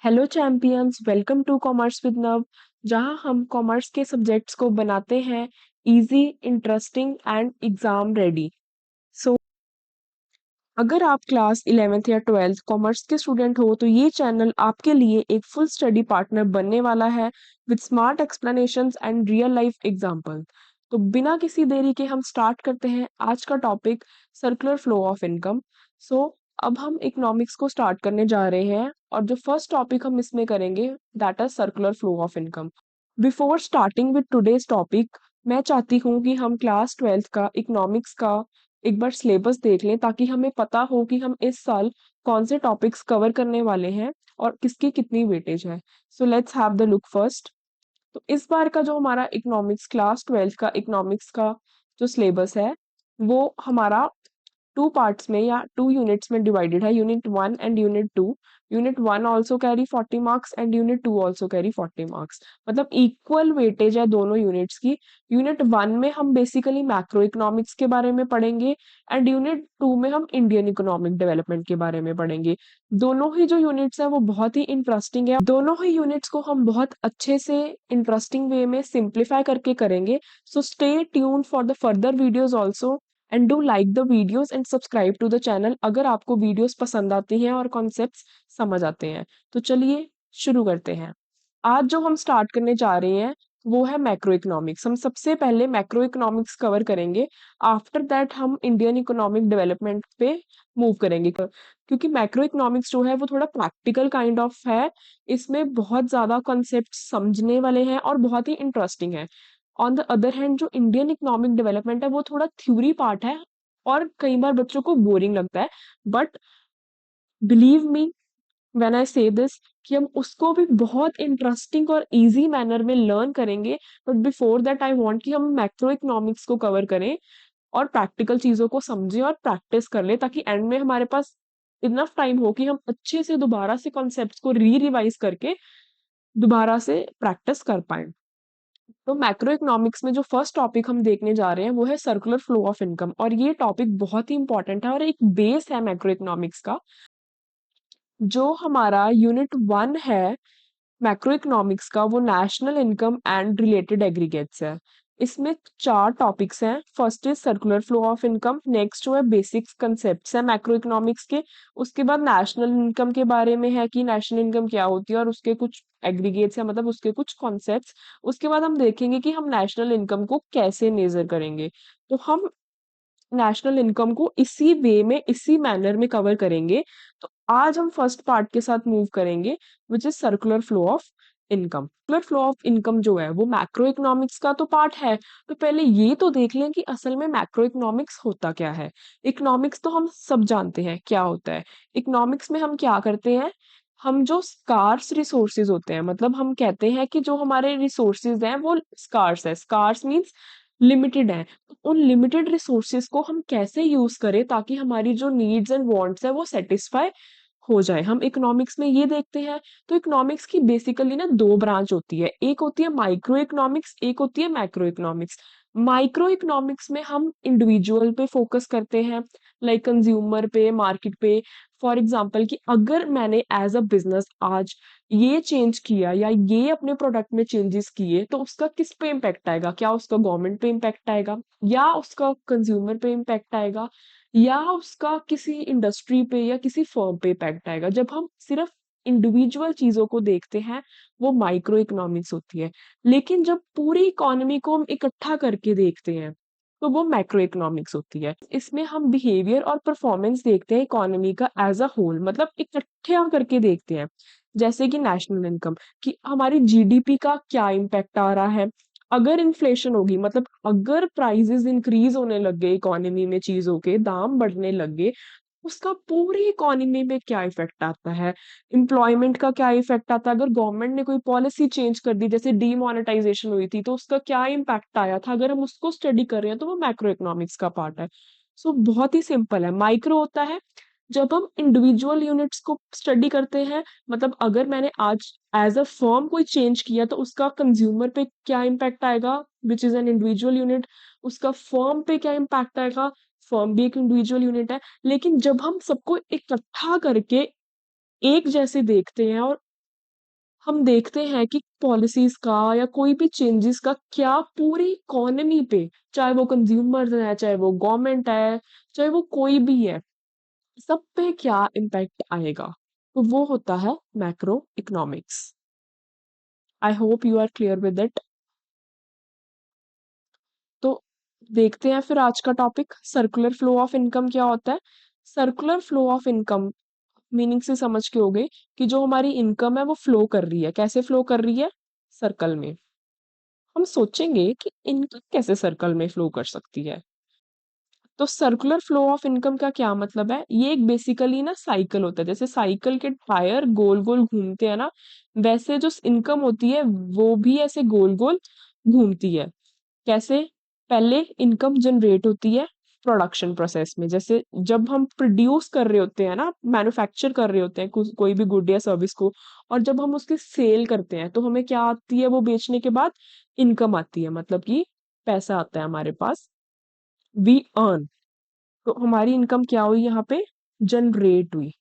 Hello champions, welcome to commerce with Nav. जहां हम commerce के सब्जेक्ट्स को बनाते हैं easy, interesting and exam ready. So अगर आप क्लास 11th या 12th कॉमर्स के स्टूडेंट हो तो ये चैनल आपके लिए एक फुल स्टडी पार्टनर बनने वाला है with smart explanations and real life example. तो बिना किसी देरी के हम स्टार्ट करते हैं आज का topic, circular flow of income. So अब हम इकोनॉमिक्स को स्टार्ट करने जा रहे हैं और जो फर्स्ट टॉपिक हम इसमें करेंगे that is circular flow of income. Before starting with today's topic, मैं चाहती हूँ कि हम क्लास 12th का इकोनॉमिक्स का एक बार सिलेबस देख लें ताकि हमें पता हो कि हम इस साल कौन से टॉपिक्स कवर करने वाले हैं और किसकी कितनी वेटेज है। So let's have the look first. तो इस बार का जो हमारा इकोनॉमिक्स क्लास 12th का इकोनॉमिक्स का जो सिलेबस है वो हमारा टू पार्ट्स में या टू यूनिट्स में डिवाइडेड है, unit 1 and unit 2। Unit 1 also carry 40 marks and unit 2 also carry 40 marks, मतलब इक्वल वेटेज है दोनों यूनिट्स की। यूनिट 1 में हम बेसिकली मैक्रो इकोनॉमिक्स के बारे में पढ़ेंगे एंड यूनिट 2 में हम इंडियन इकोनॉमिक डेवलपमेंट के बारे में पढ़ेंगे। दोनों ही जो यूनिट्स है वो बहुत ही इंटरेस्टिंग है, दोनों ही यूनिट्स को हम बहुत अच्छे से इंटरेस्टिंग वे में सिंप्लीफाई करके करेंगे। So stay tune for the further videos also and do like the videos and subscribe to the channel अगर आपको वीडियोस पसंद आती हैं और कॉन्सेप्ट्स समझ आते हैं। तो चलिए शुरू करते हैं। आज जो हम स्टार्ट करने जा रहे हैं वो है मैक्रो इकोनॉमिक्स। हम सबसे पहले मैक्रो इकोनॉमिक्स कवर करेंगे, आफ्टर दैट हम इंडियन इकोनॉमिक डेवलपमेंट पे मूव करेंगे। क्योंकि मैक्रो इकोनॉमिक्स जो है वो थोड़ा प्रैक्टिकल काइंड ऑफ है, इसमें बहुत ज्यादा कॉन्सेप्ट समझने वाले हैं और बहुत ही इंटरेस्टिंग है। ऑन द अदर हैंड जो इंडियन इकोनॉमिक डेवलपमेंट है वो थोड़ा थ्योरी पार्ट है और कई बार बच्चों को बोरिंग लगता है। But believe me when I से दिस कि हम उसको भी बहुत इंटरेस्टिंग और इजी मैनर में लर्न करेंगे। But before that I want कि हम मैक्रो इकोनॉमिक्स को कवर करें और प्रैक्टिकल चीजों को समझें और प्रैक्टिस कर लें ताकि एंड में हमारे पास इनफ टाइम हो कि हम अच्छे से दोबारा से कॉन्सेप्ट्स को रिवाइज करके दोबारा से प्रैक्टिस कर पाएं। तो मैक्रो इकोनॉमिक्स में जो फर्स्ट टॉपिक हम देखने जा रहे हैं वो है सर्कुलर फ्लो ऑफ इनकम, और ये टॉपिक बहुत ही इंपॉर्टेंट है और एक बेस है मैक्रो इकोनॉमिक्स का। जो हमारा यूनिट 1 है मैक्रो इकोनॉमिक्स का वो national income and related aggregates है। इसमें चार टॉपिक्स हैं। First is circular flow of income, next जो है बेसिक्स कंसेप्ट्स है मैक्रो इकोनॉमिक्स के। उसके बाद नेशनल इनकम के बारे में है कि नेशनल इनकम क्या होती है और उसके कुछ एग्रीगेट्स है, मतलब उसके कुछ कॉन्सेप्ट्स। उसके बाद हम देखेंगे कि हम नेशनल इनकम को कैसे मेजर करेंगे। तो हम नेशनल इनकम को इसी वे में इसी मैनर में कवर करेंगे। तो आज हम फर्स्ट पार्ट के साथ मूव करेंगे which is circular flow of income. Circular flow of income जो है वो मैक्रो इकोनॉमिक्स का तो पार्ट है। तो पहले ये तो देख लें कि असल में मैक्रो इकोनॉमिक्स होता क्या है। इकोनॉमिक्स तो हम सब जानते हैं क्या होता है। इकोनॉमिक्स में हम क्या करते हैं, हम जो स्कार्स रिसोर्सेज होते हैं, मतलब हम कहते हैं कि जो हमारे रिसोर्सेज हैं वो स्कार्स है। स्कार्स मीन्स लिमिटेड है। उन लिमिटेड रिसोर्सेज को हम कैसे यूज करें ताकि हमारी जो नीड्स एंड वांट्स है वो सेटिस्फाई हो जाए, हम इकोनॉमिक्स में ये देखते हैं। तो इकोनॉमिक्स की बेसिकली ना दो ब्रांच होती है, एक होती है माइक्रो इकोनॉमिक्स, एक होती है मैक्रो इकोनॉमिक्स। माइक्रो इकोनॉमिक्स में हम इंडिविजुअल पे फोकस करते हैं, लाइक कंज्यूमर पे, मार्केट पे। फॉर एग्जांपल कि अगर मैंने एज अ बिजनेस आज ये चेंज किया या ये अपने प्रोडक्ट में चेंजेस किए तो उसका किस पे इम्पैक्ट आएगा, क्या उसका गवर्नमेंट पे इम्पैक्ट आएगा या उसका कंज्यूमर पे इम्पैक्ट आएगा या उसका किसी इंडस्ट्री पे या किसी फर्म पे इम्पैक्ट आएगा। जब हम सिर्फ इंडिविजुअल चीजों को देखते हैं वो माइक्रो इकोनॉमिक्स होती है। लेकिन जब पूरी इकोनॉमी को हम इकट्ठा करके देखते हैं तो वो मैक्रो इकोनॉमिक्स होती है। इसमें हम बिहेवियर और परफॉर्मेंस देखते हैं इकोनॉमी का एज अ होल, मतलब इकट्ठे हम करके देखते हैं। जैसे कि नेशनल इनकम, कि हमारी जीडीपी का क्या इम्पैक्ट आ रहा है। अगर इन्फ्लेशन होगी, मतलब अगर प्राइसेस इंक्रीज होने लग गए, इकोनॉमी में चीजों के दाम बढ़ने लग गए, उसका पूरी इकोनॉमी में क्या इफेक्ट आता है। एम्प्लॉयमेंट का क्या इफेक्ट आता है, अगर गवर्नमेंट ने कोई पॉलिसी चेंज कर दी जैसे डीमोनेटाइजेशन हुई थी तो उसका क्या इम्पैक्ट आया था, अगर हम उसको स्टडी कर रहे हैं तो वो मैक्रो इकोनॉमिक्स का पार्ट है। सो बहुत ही सिंपल है। माइक्रो होता है जब हम इंडिविजुअल यूनिट्स को स्टडी करते हैं, मतलब अगर मैंने आज एज अ फर्म कोई चेंज किया तो उसका कंज्यूमर पे क्या इम्पैक्ट आएगा, which is an individual unit. उसका फर्म पे क्या इम्पैक्ट आएगा, फर्म भी एक इंडिविजुअल यूनिट है। लेकिन जब हम सबको इकट्ठा करके एक जैसे देखते हैं और हम देखते हैं कि पॉलिसीज का या कोई भी चेंजेस का क्या पूरी इकोनॉमी पे, चाहे वो कंज्यूमर्स है, चाहे वो गवर्नमेंट है, चाहे वो कोई भी है, सब पे क्या इम्पैक्ट आएगा। तो वो होता है macro economics. I hope you are clear with it. तो देखते हैं फिर आज का topic, circular flow of income क्या होता है। Circular flow of income meaning से समझ के हो गए कि जो हमारी इनकम है वो फ्लो कर रही है, कैसे फ्लो कर रही है, सर्कल में। हम सोचेंगे कि इनकम कैसे सर्कल में फ्लो कर सकती है। तो सर्कुलर फ्लो ऑफ इनकम का क्या मतलब है, ये एक बेसिकली ना साइकिल होता है, जैसे साइकिल के टायर गोल गोल घूमते हैं ना, वैसे जो इनकम होती है वो भी ऐसे गोल गोल घूमती है। कैसे? पहले इनकम जनरेट होती है प्रोडक्शन प्रोसेस में, जैसे जब हम प्रोड्यूस कर रहे होते हैं ना, मैन्युफैक्चर कर रहे होते हैं कोई भी गुड या सर्विस को, और जब हम उसकी सेल करते हैं तो हमें क्या आती है, वो बेचने के बाद इनकम आती है, मतलब कि पैसा आता है हमारे पास, वी अर्न। तो हमारी इनकम क्या हुई यहाँ पे, जनरेट हुई।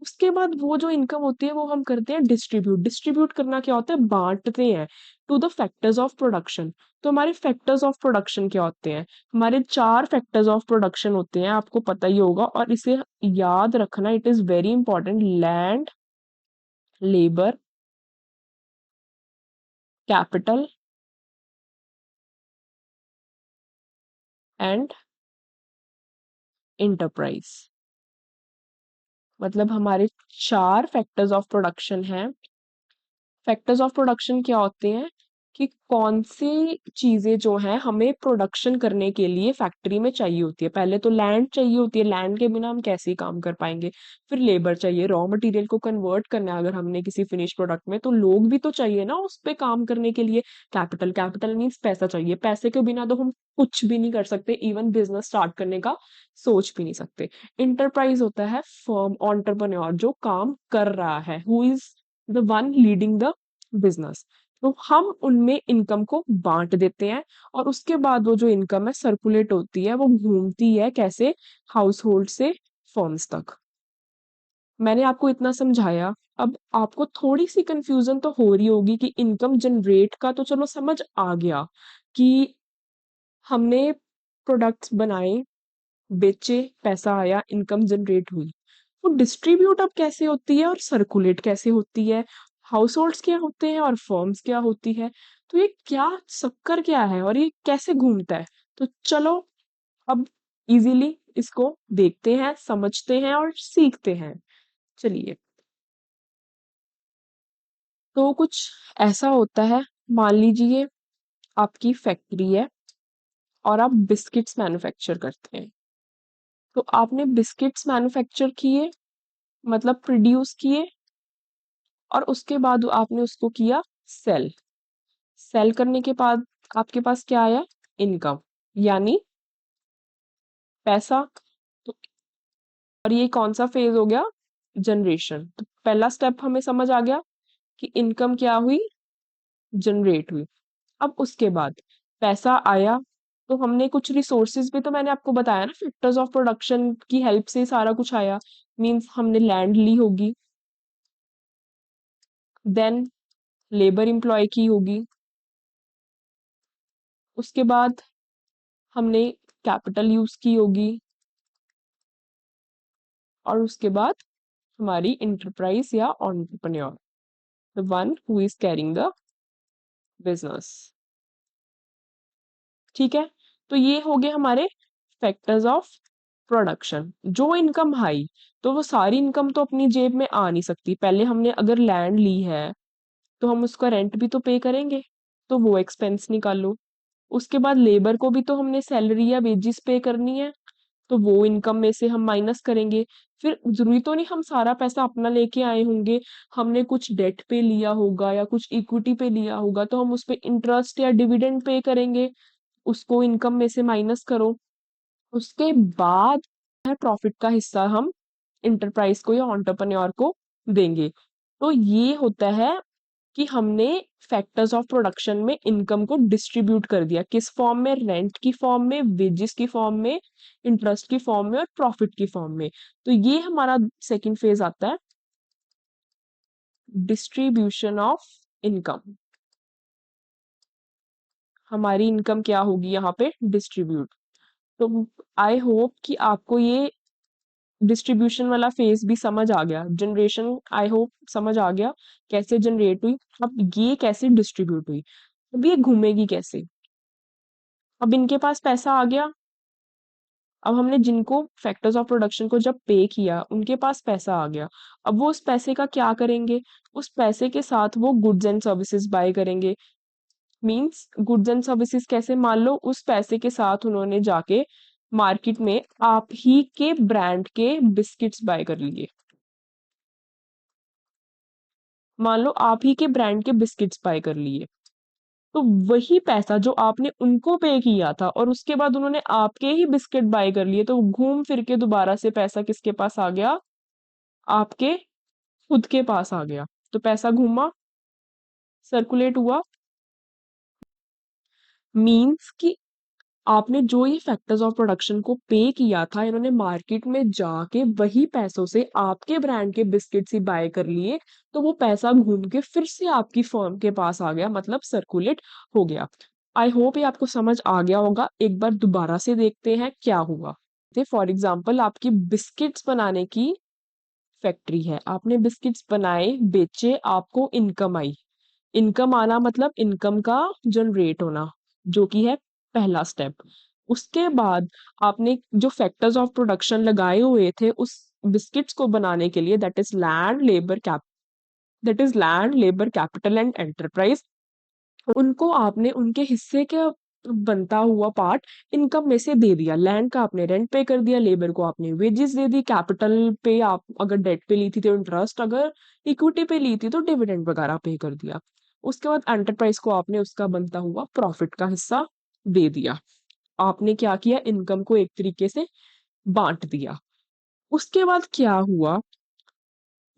उसके बाद वो जो इनकम होती है वो हम करते हैं डिस्ट्रीब्यूट। डिस्ट्रीब्यूट करना क्या होता है, बांटते हैं to the factors of production. तो हमारे फैक्टर्स ऑफ प्रोडक्शन क्या होते हैं, हमारे 4 फैक्टर्स ऑफ प्रोडक्शन होते हैं, आपको पता ही होगा, और इसे याद रखना, it is very important. Land, labour, capital and enterprise. मतलब हमारे 4 फैक्टर्स ऑफ प्रोडक्शन हैं। फैक्टर्स ऑफ प्रोडक्शन क्या होते हैं कि कौन सी चीजें जो हैं हमें प्रोडक्शन करने के लिए फैक्ट्री में चाहिए होती है। पहले तो लैंड चाहिए होती है, लैंड के बिना हम कैसे ही काम कर पाएंगे। फिर लेबर चाहिए, रॉ मटेरियल को कन्वर्ट करना है अगर हमने किसी फिनिश प्रोडक्ट में, तो लोग भी तो चाहिए ना उस पे काम करने के लिए। कैपिटल, कैपिटल मीन्स पैसा चाहिए, पैसे के बिना तो हम कुछ भी नहीं कर सकते, इवन बिजनेस स्टार्ट करने का सोच भी नहीं सकते। इंटरप्राइज होता है फर्म, एंटरप्रेन्योर जो काम कर रहा है, who is the one leading the business. तो हम उनमें इनकम को बांट देते हैं, और उसके बाद वो जो इनकम है सर्कुलेट होती है, वो घूमती है कैसे, हाउस होल्ड से फर्म्स तक। मैंने आपको इतना समझाया, अब आपको थोड़ी सी कंफ्यूजन तो हो रही होगी कि इनकम जनरेट का तो चलो समझ आ गया कि हमने प्रोडक्ट्स बनाए, बेचे, पैसा आया, इनकम जनरेट हुई। वो डिस्ट्रीब्यूट अब कैसे होती है और सर्कुलेट कैसे होती है, हाउस होल्ड्स क्या होते हैं और फर्म्स क्या होती है, तो ये क्या चक्कर क्या है और ये कैसे घूमता है। तो चलो अब इजीली इसको देखते हैं, समझते हैं और सीखते हैं। चलिए, तो कुछ ऐसा होता है, मान लीजिए आपकी फैक्ट्री है और आप बिस्किट्स मैन्युफैक्चर करते हैं। तो आपने बिस्किट्स मैन्युफैक्चर किए, मतलब प्रोड्यूस किए, और उसके बाद आपने उसको किया सेल। सेल करने के बाद आपके पास क्या आया, इनकम, यानी पैसा। तो और ये कौन सा फेज हो गया, जनरेशन। तो पहला स्टेप हमें समझ आ गया कि इनकम क्या हुई, जनरेट हुई। अब उसके बाद पैसा आया, तो हमने कुछ रिसोर्सेज भी तो मैंने आपको बताया ना, फैक्टर्स ऑफ प्रोडक्शन की हेल्प से सारा कुछ आया। मींस हमने लैंड ली होगी, देन लेबर एम्प्लॉय की होगी, उसके बाद हमने कैपिटल यूज की होगी, और उसके बाद हमारी इंटरप्राइज या entrepreneur, the one who is carrying the business. ठीक है, तो ये हो गए हमारे फैक्टर्स ऑफ प्रोडक्शन। जो इनकम हाई, तो वो सारी इनकम तो अपनी जेब में आ नहीं सकती। पहले हमने अगर लैंड ली है तो हम उसका रेंट भी तो पे करेंगे, तो वो एक्सपेंस निकालो। उसके बाद लेबर को भी तो हमने सैलरी या वेजेस पे करनी है, तो वो इनकम में से हम माइनस करेंगे। फिर जरूरी तो नहीं हम सारा पैसा अपना लेके आए होंगे, हमने कुछ डेट पे लिया होगा या कुछ इक्विटी पे लिया होगा, तो हम उस पे इंटरेस्ट या डिविडेंड पे करेंगे, उसको इनकम में से माइनस करो। उसके बाद है प्रॉफिट का हिस्सा हम इंटरप्राइज को या एंटरप्रेन्योर को देंगे। तो ये होता है कि हमने फैक्टर्स ऑफ प्रोडक्शन में इनकम को डिस्ट्रीब्यूट कर दिया, किस फॉर्म में, रेंट की फॉर्म में, वेजेस की फॉर्म में, इंटरेस्ट की फॉर्म में और प्रॉफिट की फॉर्म में। तो ये हमारा सेकंड फेज आता है, डिस्ट्रीब्यूशन ऑफ इनकम। हमारी इनकम क्या होगी यहाँ पे? डिस्ट्रीब्यूट। तो आई होप कि आपको ये डिस्ट्रीब्यूशन वाला फेज भी समझ आ गया। जनरेशन आई होप समझ आ गया कैसे जनरेट हुई। अब ये कैसे डिस्ट्रीब्यूट हुई, अब ये घूमेगी कैसे? अब इनके पास पैसा आ गया। अब हमने जिनको फैक्टर्स ऑफ प्रोडक्शन को जब पे किया उनके पास पैसा आ गया। अब वो उस पैसे का क्या करेंगे? उस पैसे के साथ वो गुड्स एंड सर्विसेज बाय करेंगे। मींस गुड्स एंड सर्विसेज कैसे? मान लो उस पैसे के साथ उन्होंने जाके मार्केट में आप ही के ब्रांड के बिस्किट्स बाय कर लिए। मान लो आप ही के ब्रांड के बिस्किट्स बाय कर लिए, तो वही पैसा जो आपने उनको पे किया था और उसके बाद उन्होंने आपके ही बिस्किट बाय कर लिए, तो घूम फिर के दोबारा से पैसा किसके पास आ गया? आपके खुद के पास आ गया। तो पैसा घूमा, सर्कुलेट हुआ। मींस कि आपने जो ये फैक्टर्स ऑफ प्रोडक्शन को पे किया था, इन्होंने मार्केट में जाके वही पैसों से आपके ब्रांड के बिस्किट्स ही बाय कर लिए, तो वो पैसा घूम के फिर से आपकी फर्म के पास आ गया, मतलब सर्कुलेट हो गया। आई होप ये आपको समझ आ गया होगा। एक बार दोबारा से देखते हैं क्या हुआ। फॉर एग्जाम्पल आपकी बिस्किट्स बनाने की फैक्ट्री है, आपने बिस्किट्स बनाए, बेचे, आपको इनकम आई। इनकम आना मतलब इनकम का जनरेट होना, जो कि है पहला स्टेप। उसके बाद आपने जो फैक्टर्स ऑफ प्रोडक्शन लगाए हुए थे उस बिस्किट्स को बनाने के लिए, that is land labour capital and enterprise, उनको आपने उनके हिस्से के बनता हुआ पार्ट इनकम में से दे दिया। लैंड का आपने रेंट पे कर दिया, लेबर को आपने वेजेस दे दी, कैपिटल पे आप अगर डेट पे ली थी तो इंटरेस्ट, अगर इक्विटी पे ली थी तो डिविडेंड वगैरह पे कर दिया। उसके बाद एंटरप्राइज को आपने उसका बनता हुआ प्रॉफिट का हिस्सा दे दिया। आपने क्या किया? इनकम को एक तरीके से बांट दिया। उसके बाद क्या हुआ?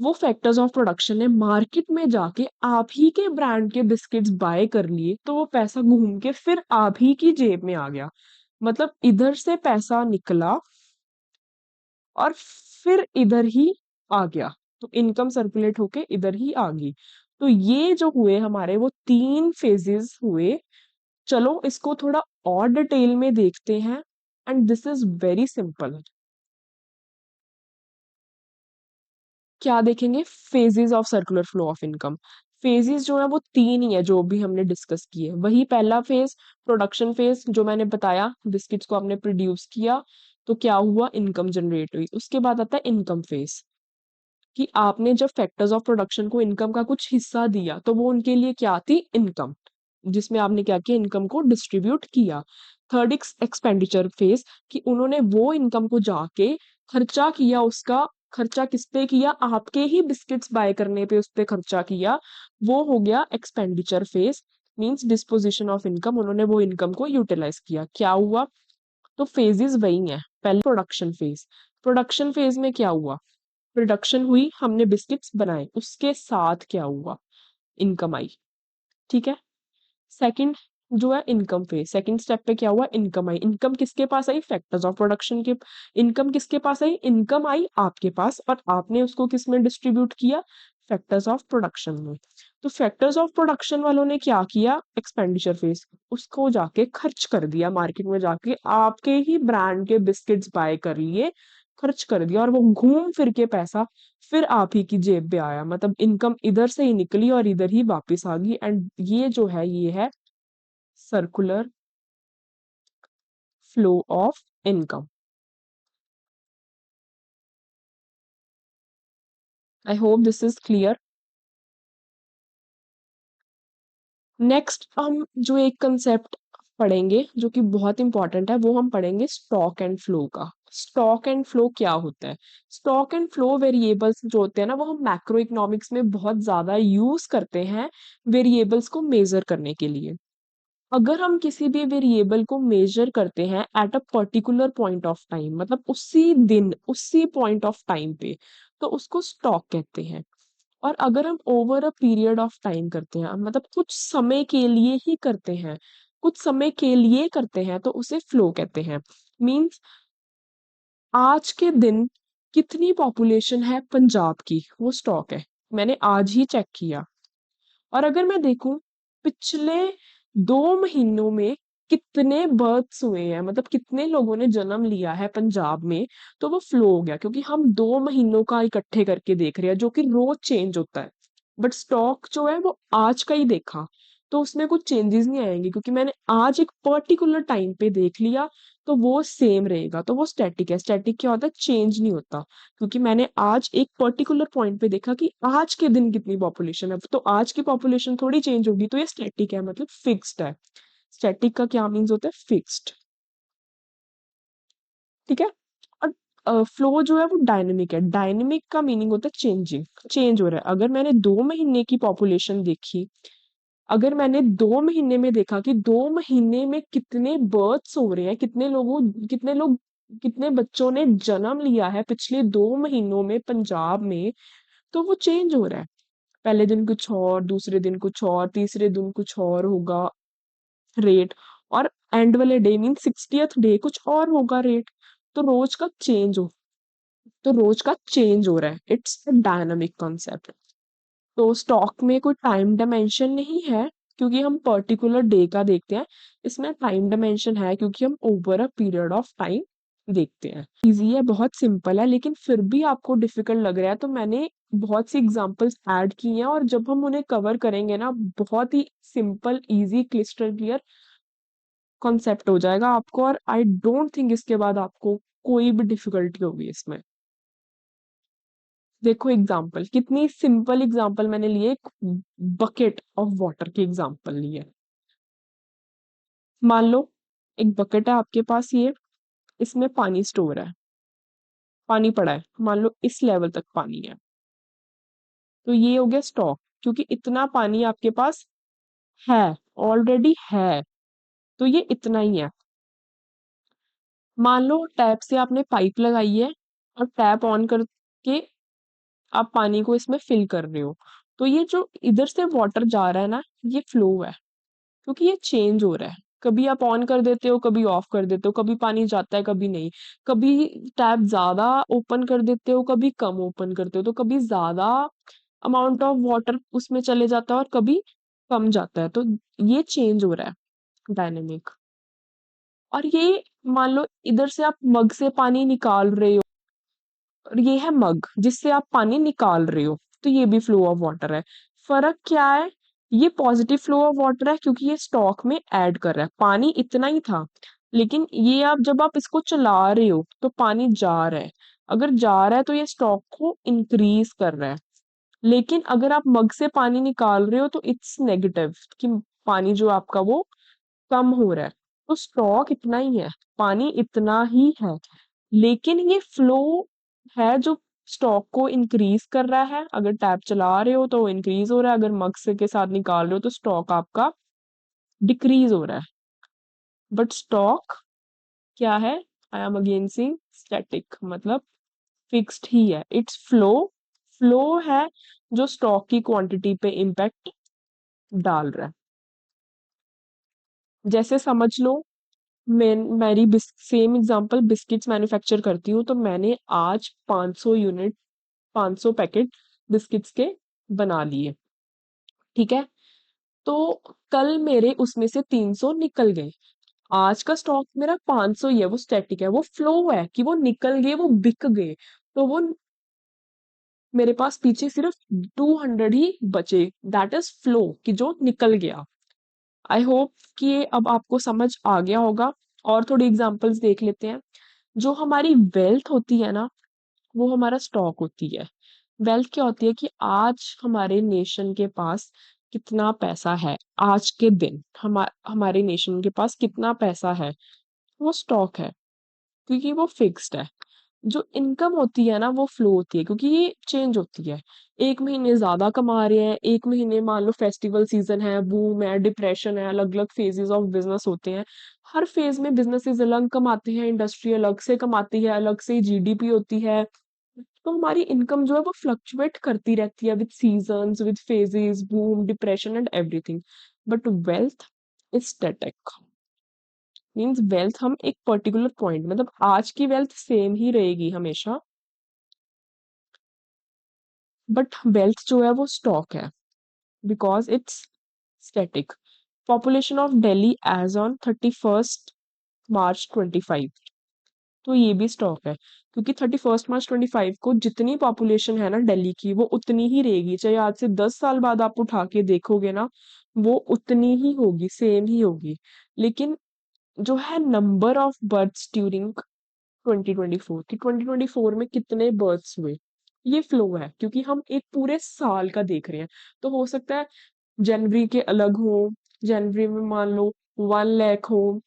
वो फैक्टर्स ऑफ प्रोडक्शन ने मार्केट में जाके आप ही के ब्रांड के बिस्किट्स बाय कर लिए, तो वो पैसा घूम के फिर आप ही की जेब में आ गया। मतलब इधर से पैसा निकला और फिर इधर ही आ गया, तो इनकम सर्कुलेट होके इधर ही आ गई। तो ये जो हुए हमारे, वो 3 फेजेस हुए। चलो इसको थोड़ा और डिटेल में देखते हैं, and this is very simple. क्या देखेंगे? Phases of circular flow of income. Phases जो है वो 3 ही है, जो भी हमने डिस्कस किए। वही पहला फेज, प्रोडक्शन फेज, जो मैंने बताया, बिस्किट्स को आपने प्रोड्यूस किया तो क्या हुआ? इनकम जनरेट हुई। उसके बाद आता है इनकम फेज, कि आपने जब फैक्टर्स ऑफ प्रोडक्शन को इनकम का कुछ हिस्सा दिया तो वो उनके लिए क्या थी? इनकम, जिसमें आपने क्या किया? इनकम को डिस्ट्रीब्यूट किया। थर्ड एक्सपेंडिचर फेज, कि उन्होंने वो इनकम को जाके खर्चा किया। उसका खर्चा किस पे किया? आपके ही बिस्किट्स बाय करने पे उस पे खर्चा किया। वो हो गया expenditure phase. Means disposition of income, उन्होंने वो इनकम को यूटिलाइज किया। क्या हुआ? तो फेजेस वही हैं। पहले प्रोडक्शन फेज, प्रोडक्शन फेज में क्या हुआ? प्रोडक्शन हुई, हमने बिस्किट्स बनाए, उसके साथ क्या हुआ? इनकम आई। ठीक है। सेकंड जो है इनकम फेज, सेकंड स्टेप पे क्या हुआ? इनकम आई। इनकम किसके पास आई? फैक्टर्स ऑफ प्रोडक्शन के। इनकम किसके पास आई? इनकम आई आपके पास, और आपने उसको किस में डिस्ट्रीब्यूट किया? फैक्टर्स ऑफ प्रोडक्शन में। तो फैक्टर्स ऑफ प्रोडक्शन वालों ने क्या किया? एक्सपेंडिचर फेज, उसको जाके खर्च कर दिया। मार्केट में जाके आपके ही ब्रांड के बिस्किट्स बाय कर लिए, खर्च कर दिया, और वो घूम फिर के पैसा फिर आप ही की जेब पे आया। मतलब इनकम इधर से ही निकली और इधर ही वापस आ गई। एंड ये जो है, ये है circular flow of income. I hope this is clear. Next हम जो एक कंसेप्ट पढ़ेंगे जो कि बहुत इंपॉर्टेंट है, वो हम पढ़ेंगे स्टॉक एंड फ्लो का। स्टॉक एंड फ्लो क्या होता है? स्टॉक एंड फ्लो वेरिएबल्स जो होते हैं ना, वो हम मैक्रो इकोनॉमिक्स में बहुत ज्यादा यूज करते हैं वेरिएबल्स को मेजर करने के लिए। अगर हम किसी भी वेरिएबल को मेजर करते हैं at a particular point of time, मतलब उसी दिन उसी पॉइंट ऑफ टाइम पे, तो उसको स्टॉक कहते हैं। और अगर हम over a period of time करते हैं, मतलब कुछ समय के लिए ही करते हैं, कुछ समय के लिए करते हैं, तो उसे फ्लो कहते हैं। मींस आज के दिन कितनी पॉपुलेशन है पंजाब की, वो स्टॉक है। मैंने आज ही चेक किया। और अगर मैं देखूं पिछले 2 महीनों में कितने बर्थ्स हुए हैं, मतलब कितने लोगों ने जन्म लिया है पंजाब में, तो वो फ्लो हो गया, क्योंकि हम 2 महीनों का इकट्ठे करके देख रहे हैं जो कि रोज चेंज होता है। बट स्टॉक जो है वो आज का ही देखा, तो उसमें कुछ चेंजेस नहीं आएंगे, क्योंकि मैंने आज एक पर्टिकुलर टाइम पे देख लिया, तो वो सेम रहेगा, तो वो स्टैटिक है। स्टैटिक क्या होता है? चेंज नहीं होता, क्योंकि मैंने आज एक पर्टिकुलर पॉइंट पे देखा कि आज के दिन कितनी पॉपुलेशन है, तो आज की पॉपुलेशन थोड़ी चेंज होगी, तो ये स्टैटिक है, मतलब फिक्स्ड है। स्टैटिक का क्या मीन्स होता है? फिक्स्ड। ठीक है। और फ्लो जो है वो डायनेमिक है। डायनेमिक का मीनिंग होता है चेंजिंग, चेंज हो रहा है। अगर मैंने 2 महीने की पॉपुलेशन देखी, अगर मैंने 2 महीने में देखा कि 2 महीने में कितने बर्थ्स हो रहे हैं, कितने बच्चों ने जन्म लिया है पिछले 2 महीनों में पंजाब में, तो वो चेंज हो रहा है। पहले दिन कुछ और, दूसरे दिन कुछ और, तीसरे दिन कुछ और होगा रेट, और एंड वाले डे मीन 60th डे कुछ और होगा रेट। तो रोज का चेंज हो तो रोज का चेंज हो रहा है। It's a dynamic concept. तो स्टॉक में कोई टाइम डायमेंशन नहीं है, क्योंकि हम पर्टिकुलर डे का देखते हैं। इसमें टाइम डायमेंशन है, क्योंकि हम over a period of time देखते हैं। इजी है, बहुत सिंपल है, लेकिन फिर भी आपको डिफिकल्ट लग रहा है, तो मैंने बहुत सी एग्जांपल्स ऐड की हैं, और जब हम उन्हें कवर करेंगे ना, बहुत ही simple, easy, crystal clear concept हो जाएगा आपको, और आई डोंट थिंक इसके बाद आपको कोई भी डिफिकल्टी होगी इसमें। देखो एग्जाम्पल, कितनी सिंपल एग्जाम्पल मैंने लिए, एक बकेट ऑफ वाटर की एग्जाम्पल ली है। मान लो एक बकेट है आपके पास, ये इसमें पानी स्टोर है, पानी पड़ा है, मान लो इस लेवल तक पानी है, तो ये हो गया स्टॉक, क्योंकि इतना पानी आपके पास है, ऑलरेडी है, तो ये इतना ही है। मान लो टैप से आपने पाइप लगाई है, और टैप ऑन करके आप पानी को इसमें फिल कर रहे हो, तो ये जो इधर से वाटर जा रहा है ना, ये फ्लो है, क्योंकि ये चेंज हो रहा है। कभी आप ऑन कर देते हो, कभी ऑफ कर देते हो, कभी पानी जाता है, कभी नहीं। कभी टैप ज्यादा ओपन कर देते हो, कभी कम ओपन करते हो, तो कभी ज्यादा अमाउंट ऑफ वाटर उसमें चले जाता है, और कभी कम जाता है, तो ये चेंज हो रहा है, डायनेमिक। और ये मान लो इधर से आप मग से पानी निकाल रहे हो, और ये है मग जिससे आप पानी निकाल रहे हो, तो ये भी फ्लो ऑफ वाटर है। फर्क क्या है? ये पॉजिटिव फ्लो ऑफ वाटर है, क्योंकि ये स्टॉक में ऐड कर रहा है, पानी इतना ही था, लेकिन ये आप जब आप इसको चला रहे हो तो पानी जा रहा है। अगर जा रहा है तो ये स्टॉक को इंक्रीज कर रहा है। लेकिन अगर आप मग से पानी निकाल रहे हो तो इट्स नेगेटिव, कि पानी जो आपका वो कम हो रहा है। तो स्टॉक इतना ही है, पानी इतना ही है, लेकिन ये फ्लो है जो स्टॉक को इंक्रीज कर रहा है। अगर टैप चला रहे हो तो इंक्रीज हो रहा है, अगर मग से के साथ निकाल रहे हो तो स्टॉक आपका डिक्रीज हो रहा है। बट स्टॉक क्या है? I am again saying static, मतलब फिक्स्ड ही है। इट्स फ्लो, फ्लो है जो स्टॉक की क्वांटिटी पे इम्पैक्ट डाल रहा है। जैसे समझ लो, मेरी सेम एग्जांपल, बिस्किट्स मैन्युफैक्चर करती हूँ, तो मैंने आज 500 यूनिट, 500 पैकेट बिस्किट्स के बना लिए। ठीक है। तो कल मेरे उसमें से 300 निकल गए। आज का स्टॉक मेरा 500 ही है, वो स्टैटिक है, वो फ्लो है कि वो निकल गए, वो बिक गए, तो वो मेरे पास पीछे सिर्फ 200 ही बचे। दैट इज फ्लो, कि जो निकल गया। आई होप कि ये अब आपको समझ आ गया होगा। और थोड़ी एग्जांपल्स देख लेते हैं। जो हमारी वेल्थ होती है ना, वो हमारा स्टॉक होती है। वेल्थ क्या होती है? कि आज हमारे नेशन के पास कितना पैसा है, आज के दिन हमारे नेशन के पास कितना पैसा है, वो स्टॉक है, क्योंकि वो फिक्स्ड है। जो इनकम होती है ना, वो फ्लो होती है, क्योंकि ये चेंज होती है। एक महीने ज्यादा कमा रहे हैं, एक महीने मान लो फेस्टिवल सीजन है, बूम है, डिप्रेशन है, अलग अलग फेजेस ऑफ बिजनेस होते हैं। हर फेज में बिजनेसेस अलग कमाते हैं, इंडस्ट्री अलग से कमाती है, अलग से जीडीपी होती है। तो हमारी इनकम जो है वो फ्लक्चुएट करती रहती है with seasons, with phases, boom, depression and everything. But wealth is static, means wealth हम एक पर्टिकुलर पॉइंट, मतलब आज की वेल्थ सेम ही रहेगी हमेशा। बट वेल्थ जो है वो स्टॉक है, because it's static. Population of Delhi as on 31st March 2025, तो ये भी स्टॉक है, क्योंकि 31st March 2025 को जितनी पॉपुलेशन है ना दिल्ली की, वो उतनी ही रहेगी, चाहे आज से 10 साल बाद आप उठा के देखोगे ना, वो उतनी ही होगी, सेम ही होगी। लेकिन जो है नंबर ऑफ बर्थ्स ड्यूरिंग 2024, कि 2024 में कितने बर्थ्स हुए, ये फ्लो है, क्योंकि हम एक पूरे साल का देख रहे हैं। तो हो सकता है जनवरी के अलग हो, जनवरी में मान लो 1 लाख हो,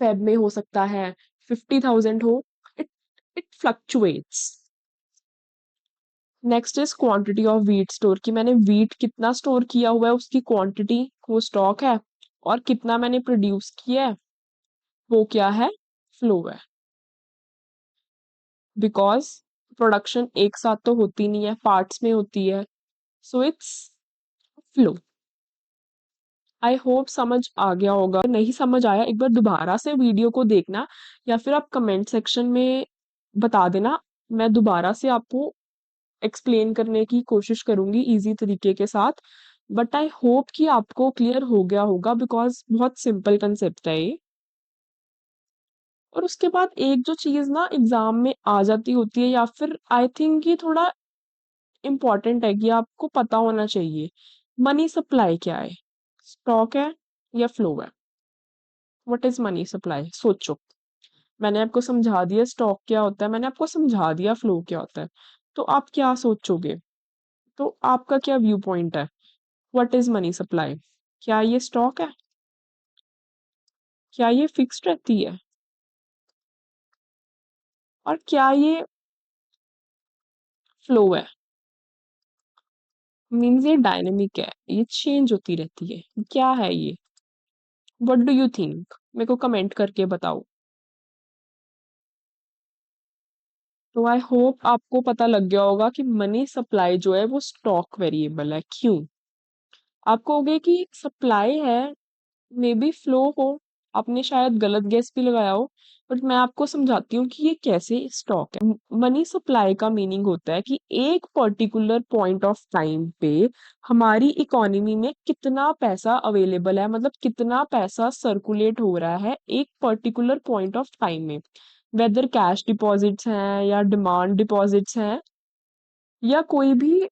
फेब में हो सकता है 50,000 हो। It it fluctuates. Next is quantity of wheat store, कि मैंने वीट कितना स्टोर किया हुआ है, उसकी क्वांटिटी वो स्टॉक है, और कितना मैंने प्रोड्यूस किया है वो क्या है, फ्लो है। बिकॉज प्रोडक्शन एक साथ तो होती नहीं है, पार्ट्स में होती है, so it's flow. I hope समझ आ गया होगा। नहीं समझ आया एक बार दोबारा से वीडियो को देखना, या फिर आप कमेंट सेक्शन में बता देना, मैं दोबारा से आपको एक्सप्लेन करने की कोशिश करूंगी इजी तरीके के साथ। बट आई होप कि आपको क्लियर हो गया होगा, बिकॉज बहुत सिंपल कंसेप्ट है ये। और उसके बाद एक जो चीज ना एग्जाम में आ जाती होती है, या फिर आई थिंक ये थोड़ा इम्पोर्टेंट है कि आपको पता होना चाहिए, मनी सप्लाई क्या है, स्टॉक है या फ्लो है। व्हाट इज मनी सप्लाई, सोचो। मैंने आपको समझा दिया स्टॉक क्या होता है, मैंने आपको समझा दिया फ्लो क्या होता है, तो आप क्या सोचोगे, तो आपका क्या व्यू पॉइंट है। व्हाट इज मनी सप्लाई, क्या ये स्टॉक है, क्या ये फिक्स्ड रहती है, और क्या ये फ्लो है, मीन्स ये डायनेमिक है, ये चेंज होती रहती है, क्या है ये। व्हाट डू यू थिंक, मेरे को कमेंट करके बताओ। तो आई होप आपको पता लग गया होगा कि मनी सप्लाई जो है वो स्टॉक वेरिएबल है। क्यों, आप कहोगे कि सप्लाई है, मे बी फ्लो हो, आपने शायद गलत गेस भी लगाया हो, बट मैं आपको समझाती हूँ कि ये कैसे स्टॉक है। मनी सप्लाई का मीनिंग होता है कि एक पर्टिकुलर पॉइंट ऑफ टाइम पे हमारी इकोनॉमी में कितना पैसा अवेलेबल है, मतलब कितना पैसा सर्कुलेट हो रहा है एक पर्टिकुलर पॉइंट ऑफ टाइम में, वेदर कैश डिपॉजिट्स हैं या डिमांड डिपॉजिट्स हैं या कोई भी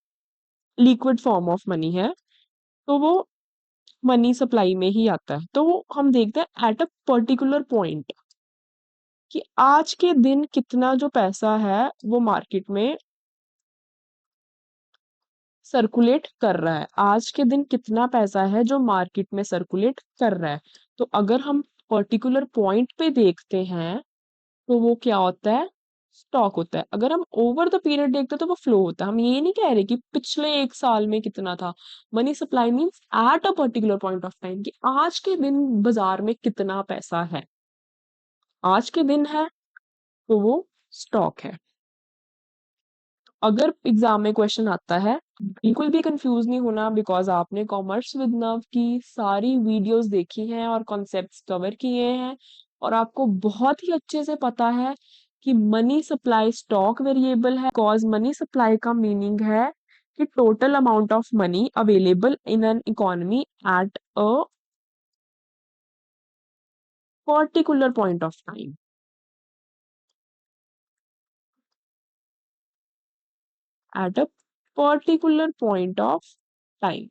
लिक्विड फॉर्म ऑफ मनी है, तो वो मनी सप्लाई में ही आता है। तो हम देखते हैं एट अ पर्टिकुलर पॉइंट कि आज के दिन कितना जो पैसा है वो मार्केट में सर्कुलेट कर रहा है, आज के दिन कितना पैसा है जो मार्केट में सर्कुलेट कर रहा है। तो अगर हम पर्टिकुलर पॉइंट पे देखते हैं तो वो क्या होता है, स्टॉक होता है। अगर हम ओवर द पीरियड देखते हैं तो वो फ्लो होता है। हम ये नहीं कह रहे कि पिछले एक साल में कितना था। Money supply means at a particular point of time, कि आज के दिन बाजार में कितना पैसा है, आज के दिन है, तो वो स्टॉक है। अगर एग्जाम में क्वेश्चन आता है, बिल्कुल भी कंफ्यूज नहीं होना, बिकॉज आपने कॉमर्स विद नव की सारी वीडियोस देखी हैं और कॉन्सेप्ट्स कवर किए हैं, और आपको बहुत ही अच्छे से पता है कि मनी सप्लाई स्टॉक वेरिएबल है, बिकॉज मनी सप्लाई का मीनिंग है कि total amount of money available in an economy at a particular point of time, at a particular point of time.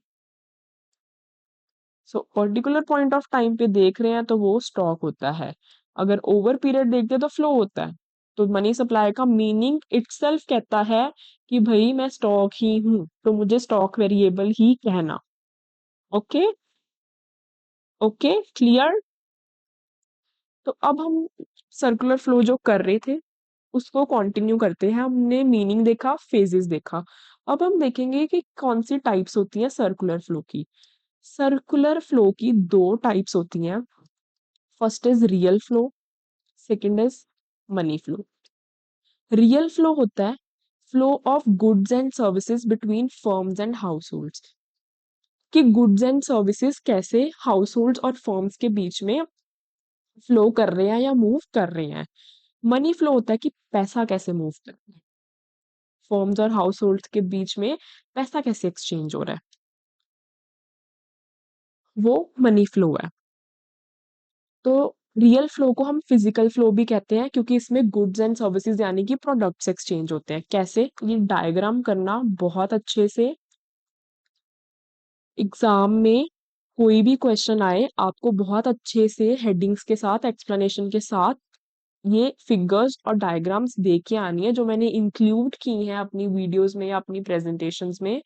So particular point of time पे देख रहे हैं तो वो स्टॉक होता है। अगर ओवर पीरियड देखते हैं तो फ्लो होता है। तो मनी सप्लाई का मीनिंग इटसेल्फ कहता है कि भाई मैं स्टॉक ही हूं, तो मुझे स्टॉक वेरिएबल ही कहना। Okay, okay, clear. तो अब हम सर्कुलर फ्लो जो कर रहे थे उसको कंटिन्यू करते हैं। हमने मीनिंग देखा, फेजेस देखा। अब हम देखेंगे कि कौन सी टाइप्स होती हैं सर्कुलर फ्लो की। सर्कुलर फ्लो की दो टाइप्स होती हैं। First is real flow, second is money flow. Real flow होता है flow of goods and services between firms and house holds, कि गुड्स एंड सर्विसेज कैसे हाउस होल्ड्स और फर्म्स के बीच में फ्लो कर रहे हैं या मूव कर रहे हैं। मनी फ्लो होता है कि पैसा कैसे मूव कर रहा है। फर्म्स और हाउस होल्ड के बीच में पैसा कैसे एक्सचेंज हो रहा है, वो मनी फ्लो है। तो रियल फ्लो को हम फिजिकल फ्लो भी कहते हैं, क्योंकि इसमें गुड्स एंड सर्विसेज यानी कि प्रोडक्ट्स एक्सचेंज होते हैं। कैसे, ये डायग्राम करना बहुत अच्छे से। एग्जाम में कोई भी क्वेश्चन आए, आपको बहुत अच्छे से हेडिंग्स के साथ, एक्सप्लेनेशन के साथ ये फिगर्स और डायग्राम्स दे के आनी है, जो मैंने इंक्लूड की हैं अपनी वीडियोस में या अपनी प्रेजेंटेशंस में।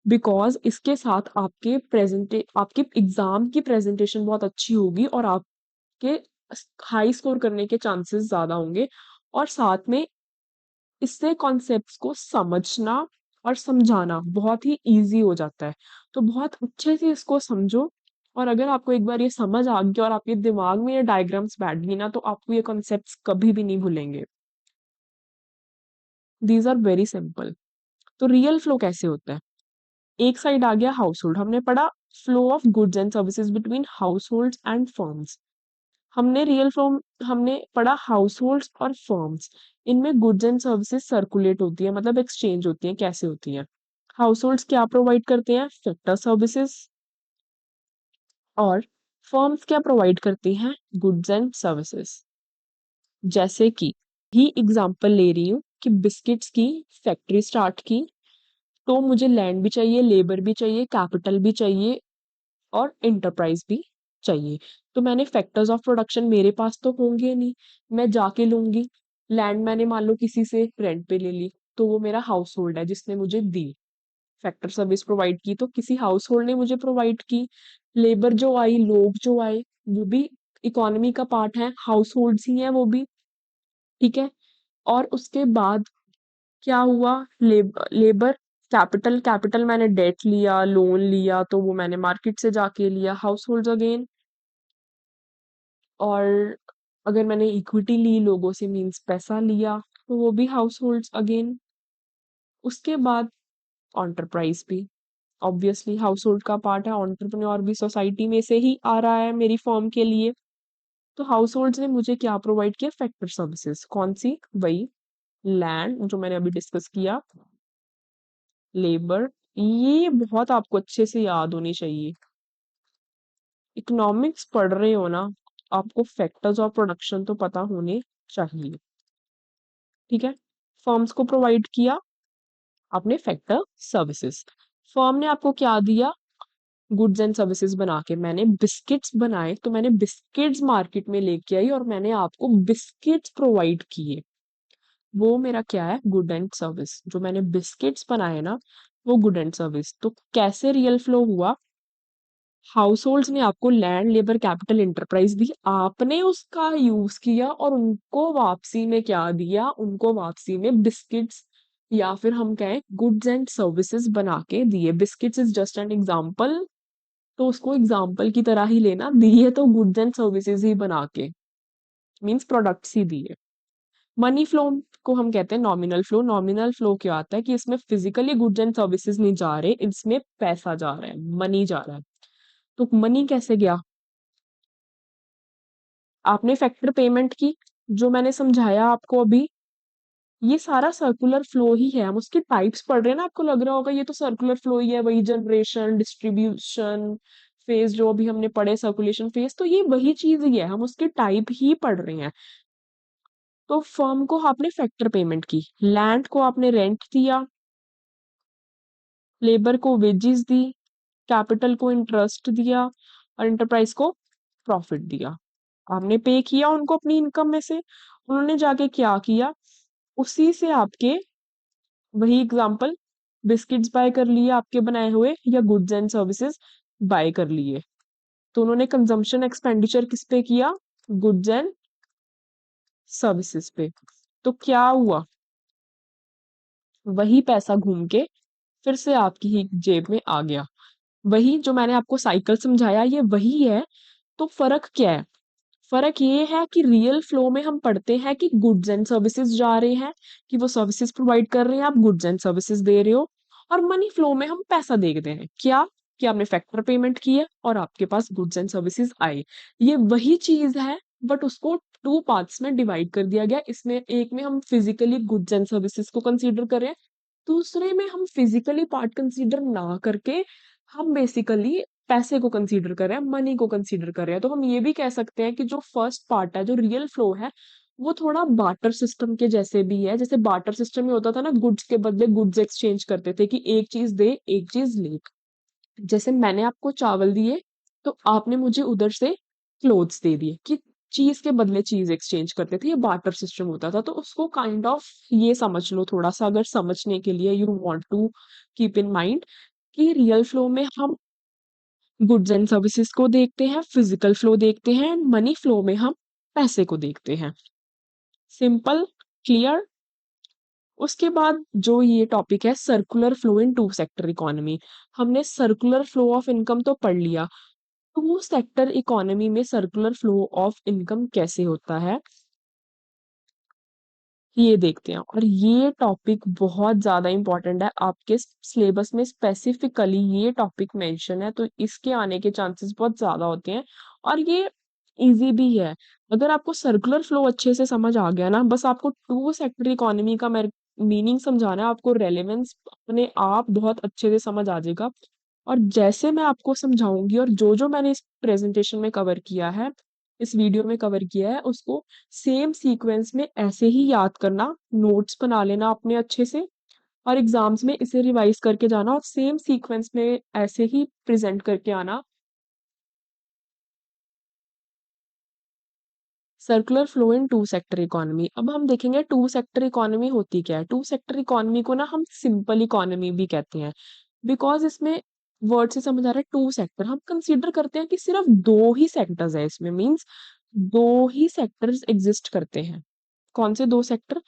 बिकॉज इसके साथ आपके एग्जाम की प्रेजेंटेशन बहुत अच्छी होगी और आपके हाई स्कोर करने के चांसेस ज्यादा होंगे। और साथ में इससे कॉन्सेप्ट्स को समझना और समझाना बहुत ही इजी हो जाता है। तो बहुत अच्छे से इसको समझो, और अगर आपको एक बार ये समझ आ गया और आपके दिमाग में ये डायग्राम्स बैठ गई ना, तो आपको ये कॉन्सेप्ट्स कभी भी नहीं भूलेंगे। These are very simple. तो रियल फ्लो कैसे होता है? एक साइड आ गया हाउस होल्ड, हमने पढ़ा flow of goods and services between house hold and firms. हमने रियल फ्लो हमने पढ़ा हाउस होल्ड्स और फर्म्स, इनमें गुड्स एंड सर्विसेज सर्कुलेट होती है, मतलब एक्सचेंज होती है। कैसे होती है? हाउस होल्ड्स क्या प्रोवाइड करते हैं? Factor services. और फर्म्स क्या प्रोवाइड करती हैं? Goods and services. जैसे कि ही एग्जांपल ले रही हूँ कि बिस्किट्स की फैक्ट्री स्टार्ट की, तो मुझे लैंड भी चाहिए, लेबर भी चाहिए, कैपिटल भी चाहिए, और इंटरप्राइज भी चाहिए। तो मैंने फैक्टर्स ऑफ प्रोडक्शन मेरे पास तो होंगे नहीं, मैं जाके लूंगी। लैंड मैंने मान लो किसी से रेंट पे ले ली, तो वो मेरा हाउस होल्ड है जिसने मुझे दी। फैक्टर सर्विस प्रोवाइड की तो किसी हाउस होल्ड ने मुझे प्रोवाइड की। लेबर जो आई, लोग जो आए, वो भी इकोनॉमी का पार्ट है, हाउस होल्ड्स ही है वो भी। ठीक है। और उसके बाद क्या हुआ? लेबर, कैपिटल, मैंने डेट लिया, लोन लिया, तो वो मैंने मार्केट से जाके लिया, हाउस होल्ड अगेन। और अगर मैंने इक्विटी ली लोगों से, मींस पैसा लिया, तो वो भी हाउस होल्ड्स अगेन। उसके बाद एंटरप्राइज भी ऑब्वियसली हाउस होल्ड का पार्ट है, एंटरप्रेन्योर भी सोसाइटी में से ही आ रहा है मेरी फर्म के लिए। तो हाउस होल्ड्स ने मुझे क्या प्रोवाइड किया? Factor services. कौन सी? वही लैंड जो मैंने अभी डिस्कस किया, लेबर। ये बहुत आपको अच्छे से याद होनी चाहिए। इकोनॉमिक्स पढ़ रहे हो ना, आपको फैक्टर्स ऑफ प्रोडक्शन तो पता होने चाहिए। ठीक है। फर्म्स को प्रोवाइड किया आपने फैक्टर सर्विसेज। फर्म ने आपको क्या दिया? गुड्स एंड सर्विसेज बना के। मैंने बिस्किट्स बनाए, तो मैंने बिस्किट्स मार्केट में लेके आई और मैंने आपको बिस्किट्स प्रोवाइड किए। वो मेरा क्या है? Good and service. जो मैंने बिस्किट्स बनाए ना, वो गुड एंड सर्विस। तो कैसे रियल फ्लो हुआ? हाउस होल्ड्स ने आपको लैंड, लेबर, कैपिटल, इंटरप्राइज दी, आपने उसका यूज किया और उनको वापसी में क्या दिया? उनको वापसी में बिस्किट्स, या फिर हम कहें गुड्स एंड सर्विसेज बना के दिए। Biscuits is just an example, तो उसको एग्जाम्पल की तरह ही लेना, दिए तो गुड्स एंड सर्विसेज ही बना के, मीन्स प्रोडक्ट्स ही दिए। मनी फ्लो को हम कहते हैं नॉमिनल फ्लो। नॉमिनल फ्लो क्या आता है कि इसमें फिजिकली गुड्स एंड सर्विसेज नहीं जा रहे, इसमें पैसा जा रहा है, मनी जा रहा है। तो मनी कैसे गया? आपने फैक्टर पेमेंट की, जो मैंने समझाया आपको अभी, ये सारा सर्कुलर फ्लो ही है। हम उसके टाइप्स पढ़ रहे हैं ना, आपको लग रहा होगा ये तो सर्कुलर फ्लो ही है, वही जनरेशन, डिस्ट्रीब्यूशन फेज जो अभी हमने पढ़े, सर्कुलेशन फेज, तो ये वही चीज ही है, हम उसके टाइप ही पढ़ रहे हैं। तो फर्म को आपने फैक्टर पेमेंट की, लैंड को आपने रेंट दिया, लेबर को वेजेस दी, कैपिटल को इंटरेस्ट दिया, और एंटरप्राइज को प्रॉफिट दिया। आपने पे किया उनको अपनी इनकम में से, उन्होंने जाके क्या किया? उसी से आपके, वही एग्जांपल, बिस्किट्स बाय कर लिए आपके बनाए हुए, या गुड्स एंड सर्विसेज बाय कर लिए। तो उन्होंने कंजम्पशन एक्सपेंडिचर किस पे किया? गुड्स एंड सर्विसेज पे। तो क्या हुआ? वही पैसा घूम के फिर से आपकी ही जेब में आ गया। वही जो मैंने आपको साइकिल समझाया, ये वही है। तो फर्क क्या है? फर्क ये है कि रियल फ्लो में हम पढ़ते हैं कि गुड्स एंड सर्विसेज जा रहे हैं, कि वो सर्विसेज प्रोवाइड कर रहे हैं, आप गुड्स एंड सर्विसेज दे रहे हो। और मनी फ्लो में हम पैसा देखते हैं, क्या? कि आपने फैक्टर पेमेंट की है और आपके पास गुड्स एंड सर्विसेज आए। ये वही चीज है, बट उसको 2 पार्ट्स में डिवाइड कर दिया गया। इसमें एक में हम फिजिकली गुड्स एंड सर्विसेज को कंसीडर कर रहे हैं, दूसरे में हम फिजिकली पार्ट कंसीडर ना करके हम बेसिकली पैसे को कंसीडर कर रहे हैं, मनी को कंसीडर कर रहे हैं। तो हम ये भी कह सकते हैं कि जो फर्स्ट पार्ट है, जो रियल फ्लो है, वो थोड़ा बार्टर सिस्टम के जैसे भी है। जैसे बार्टर सिस्टम में होता था ना, गुड्स के बदले गुड्स एक्सचेंज करते थे कि एक चीज दे एक चीज ले। जैसे मैंने आपको चावल दिए तो आपने मुझे उधर से क्लोथ्स दे दिए, कि चीज के बदले चीज एक्सचेंज करते थे। ये बार्टर सिस्टम होता था। तो उसको काइंड ऑफ ये समझ लो थोड़ा सा, अगर समझने के लिए you want to keep in mind कि रियल फ्लो में हम गुड्स एंड सर्विसेज को देखते हैं, फिजिकल फ्लो देखते हैं, मनी फ्लो में हम पैसे को देखते हैं। Simple, clear. उसके बाद जो ये टॉपिक है circular flow in two sector economy. हमने सर्कुलर फ्लो ऑफ इनकम तो पढ़ लिया। टू सेक्टर इकोनॉमी में सर्कुलर फ्लो ऑफ इनकम कैसे होता है ये देखते हैं। और ये टॉपिक बहुत ज्यादा इंपॉर्टेंट है, आपके सिलेबस में स्पेसिफिकली ये टॉपिक मेंशन है, तो इसके आने के चांसेस बहुत ज्यादा होते हैं। और ये इजी भी है। अगर आपको सर्कुलर फ्लो अच्छे से समझ आ गया ना, बस आपको टू सेक्टर इकोनॉमी का मीनिंग समझाना है, आपको रेलेवेंस अपने आप बहुत अच्छे से समझ आ जाएगा। और जैसे मैं आपको समझाऊंगी और जो जो मैंने इस प्रेजेंटेशन में कवर किया है, इस वीडियो में कवर किया है, उसको सेम सीक्वेंस में ऐसे ही याद करना, नोट्स बना लेना अपने अच्छे से, और एग्जाम्स में इसे रिवाइज करके जाना और सेम सीक्वेंस में ऐसे ही प्रेजेंट करके आना। Circular flow in two sector economy. अब हम देखेंगे टू सेक्टर इकोनॉमी होती क्या है। टू सेक्टर इकोनॉमी को ना हम सिंपल इकोनॉमी भी कहते हैं, बिकॉज इसमें वर्ड से समझ आ रहा है टू सेक्टर। हम कंसीडर करते हैं कि सिर्फ दो ही सेक्टर्स है इसमें, मींस दो ही सेक्टर्स एग्जिस्ट करते हैं। कौन से दो सेक्टर?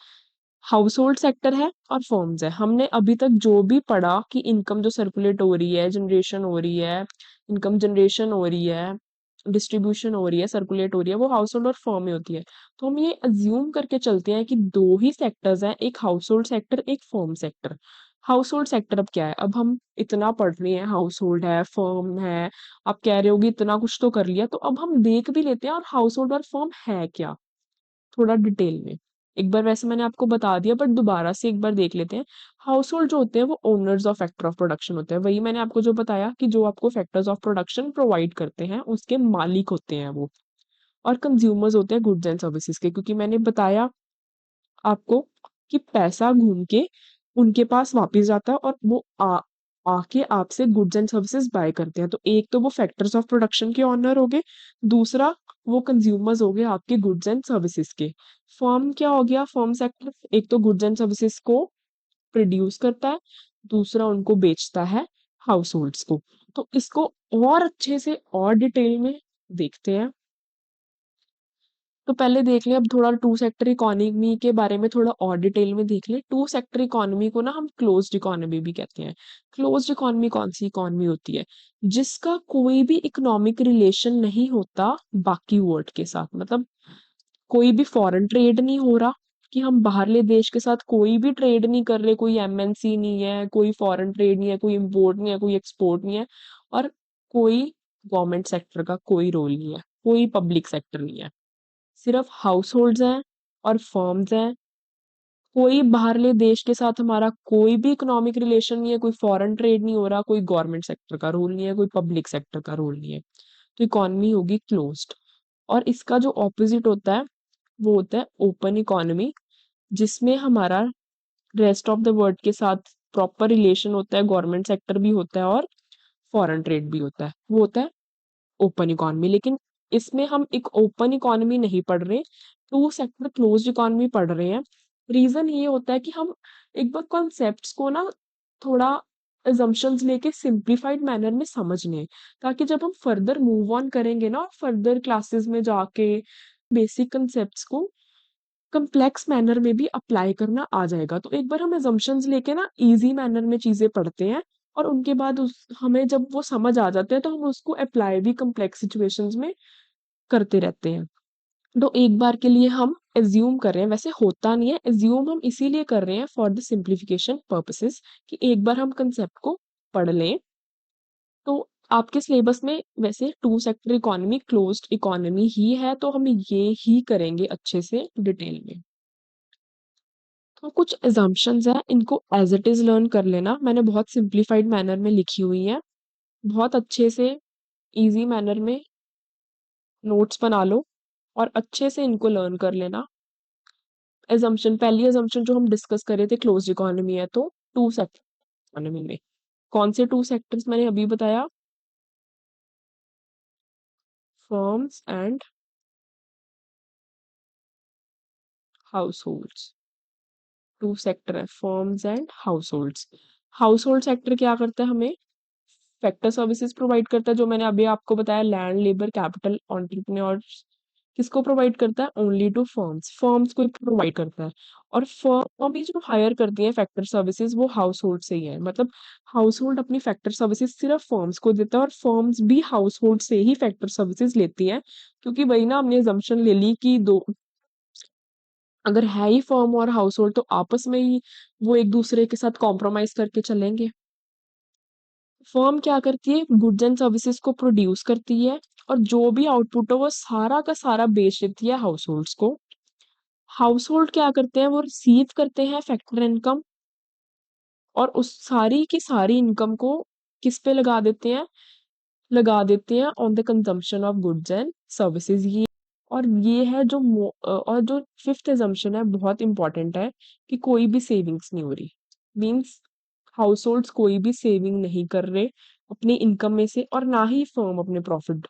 हाउस होल्ड सेक्टर है और फर्म्स है। हमने अभी तक जो भी पढ़ा कि इनकम जो सर्कुलेट हो रही है, जनरेशन हो रही है, इनकम जनरेशन हो रही है, डिस्ट्रीब्यूशन हो रही है, सर्कुलेट हो रही है, वो हाउस होल्ड और फर्म में होती है। तो हम ये अज्यूम करके चलते हैं कि दो ही सेक्टर्स हैं, एक हाउस होल्ड सेक्टर, एक firm sector. House hold sector अब क्या है? अब हम इतना पढ़ रहे हैं, हाउस होल्ड है, फर्म है, आप कह रहे होगे इतना कुछ तो कर लिया, तो अब हम देख भी लेते हैं और हाउस होल्ड और फर्म है क्या, थोड़ा डिटेल में। एक बार वैसे मैंने आपको बता दिया, बट दोबारा से एक बार देख लेते हैं। हाउस होल्ड जो होते हैं वो owners of factor of production होते हैं। वही मैंने आपको जो बताया कि जो आपको फैक्टर्स ऑफ प्रोडक्शन प्रोवाइड करते हैं उसके मालिक होते हैं वो। और कंज्यूमर्स होते हैं गुड्स एंड सर्विसेज के, क्योंकि मैंने बताया आपको कि पैसा घूम के उनके पास वापस जाता है और वो आके आपसे गुड्स एंड सर्विसेज बाय करते हैं। तो एक तो वो फैक्टर्स ऑफ प्रोडक्शन के ऑनर हो गए, दूसरा वो कंज्यूमर्स हो गए आपके गुड्स एंड सर्विसेज के। फर्म क्या हो गया? फर्म सेक्टर एक तो गुड्स एंड सर्विसेज को प्रोड्यूस करता है, दूसरा उनको बेचता है हाउस होल्ड्स को। तो इसको और अच्छे से और डिटेल में देखते हैं। तो पहले देख ले, अब थोड़ा टू सेक्टर इकोनॉमी के बारे में थोड़ा और डिटेल में देख ले। टू सेक्टर इकोनॉमी को ना हम क्लोज्ड इकोनॉमी भी कहते हैं। क्लोज्ड इकोनॉमी कौन सी इकोनॉमी होती है? जिसका कोई भी इकोनॉमिक रिलेशन नहीं होता बाकी वर्ल्ड के साथ। मतलब कोई भी फॉरेन ट्रेड नहीं हो रहा, कि हम बाहरले देश के साथ कोई भी ट्रेड नहीं कर रहे, कोई एमएनसी नहीं है, कोई फॉरेन ट्रेड नहीं है, कोई इंपोर्ट नहीं है, कोई एक्सपोर्ट नहीं है, और कोई गवर्नमेंट सेक्टर का कोई रोल नहीं है, कोई पब्लिक सेक्टर नहीं है, सिर्फ हाउस होल्ड्स हैं और फर्म्स हैं। कोई बाहरले देश के साथ हमारा कोई भी इकोनॉमिक रिलेशन नहीं है, कोई फॉरेन ट्रेड नहीं हो रहा, कोई गवर्नमेंट सेक्टर का रोल नहीं है, कोई पब्लिक सेक्टर का रोल नहीं है। तो इकोनॉमी होगी क्लोज्ड। और इसका जो ऑपोजिट होता है वो होता है ओपन इकोनॉमी, जिसमें हमारा रेस्ट ऑफ द वर्ल्ड के साथ प्रॉपर रिलेशन होता है, गवर्नमेंट सेक्टर भी होता है और फॉरेन ट्रेड भी होता है, वो होता है ओपन इकोनॉमी। लेकिन इसमें हम एक ओपन इकोनॉमी नहीं पढ़ रहे, टू सेक्टर क्लोज्ड इकोनॉमी पढ़ रहे हैं। रीजन ये होता है कि हम एक बार कॉन्सेप्ट्स को ना थोड़ा assumptions लेके सिंप्लीफाइड मैनर में समझ लें, ताकि जब हम फर्दर मूव ऑन करेंगे ना, फर्दर क्लासेस में जाके बेसिक कंसेप्ट्स को कम्प्लेक्स मैनर में भी अप्लाई करना आ जाएगा। तो एक बार हम assumptions लेके ना इजी मैनर में चीजें पढ़ते हैं, और उनके बाद उस हमें जब वो समझ आ जाते हैं तो हम उसको अप्लाई भी कम्प्लेक्स सिचुएशंस में करते रहते हैं। तो एक बार के लिए हम एज्यूम कर रहे हैं, वैसे होता नहीं है, एज्यूम हम इसीलिए कर रहे हैं फॉर द सिंप्लीफिकेशन पर्पसेस, कि एक बार हम कंसेप्ट को पढ़ लें। तो आपके सिलेबस में वैसे two sector economy closed economy ही है, तो हम ये ही करेंगे अच्छे से डिटेल में। तो कुछ assumptions है, इनको एज इट इज लर्न कर लेना। मैंने बहुत सिंप्लीफाइड मैनर में लिखी हुई है, बहुत अच्छे से इजी मैनर में नोट्स बना लो और अच्छे से इनको लर्न कर लेना। पहली एजम्पशन जो हम डिस्कस कर रहे थे, क्लोज्ड इकोनॉमी है, तो टू सेक्टर इकोनॉमी में कौन से टू सेक्टर्स मैंने अभी बताया? Firms and households. Two sector है, firms and households. Household sector क्या करता है? हमें फैक्टर सर्विसेज प्रोवाइड करता है, जो मैंने अभी आपको बताया, लैंड, लेबर, कैपिटल, एंटरप्रेन्योर्स। किसको प्रोवाइड करता है? ओनली टू फर्म्स, फर्म्स को प्रोवाइड करता है। और फर्म भी जो हायर करती है फैक्टर सर्विसेज, वो हाउस होल्ड से ही है। मतलब हाउस होल्ड अपनी फैक्टर सर्विसेज सिर्फ फर्म्स को देता है, और फर्म्स भी हाउस होल्ड से ही फैक्टर सर्विसेज लेती है। क्योंकि वही ना, हमने assumption ले ली कि दो, अगर है ही फर्म और हाउस होल्ड, तो आपस में ही वो एक दूसरे के साथ कॉम्प्रोमाइज करके चलेंगे। फर्म क्या करती है? गुड्स एंड सर्विसेज को प्रोड्यूस करती है, और जो भी आउटपुट है वो सारा का सारा बेच देती है हाउस होल्ड्स को। हाउस होल्ड क्या करते हैं? वो रिसीव करते हैं फैक्टर इनकम, और उस सारी की सारी इनकम को किस पे लगा देते हैं? लगा देते हैं on the consumption of goods and services. ये और ये है जो और जो फिफ्थ एजम्पशन है, बहुत इंपॉर्टेंट है, कि कोई भी सेविंग्स नहीं हो रही। मींस हाउस होल्ड्स कोई भी सेविंग नहीं कर रहे अपनी इनकम में से, और ना ही फर्म अपने प्रॉफिट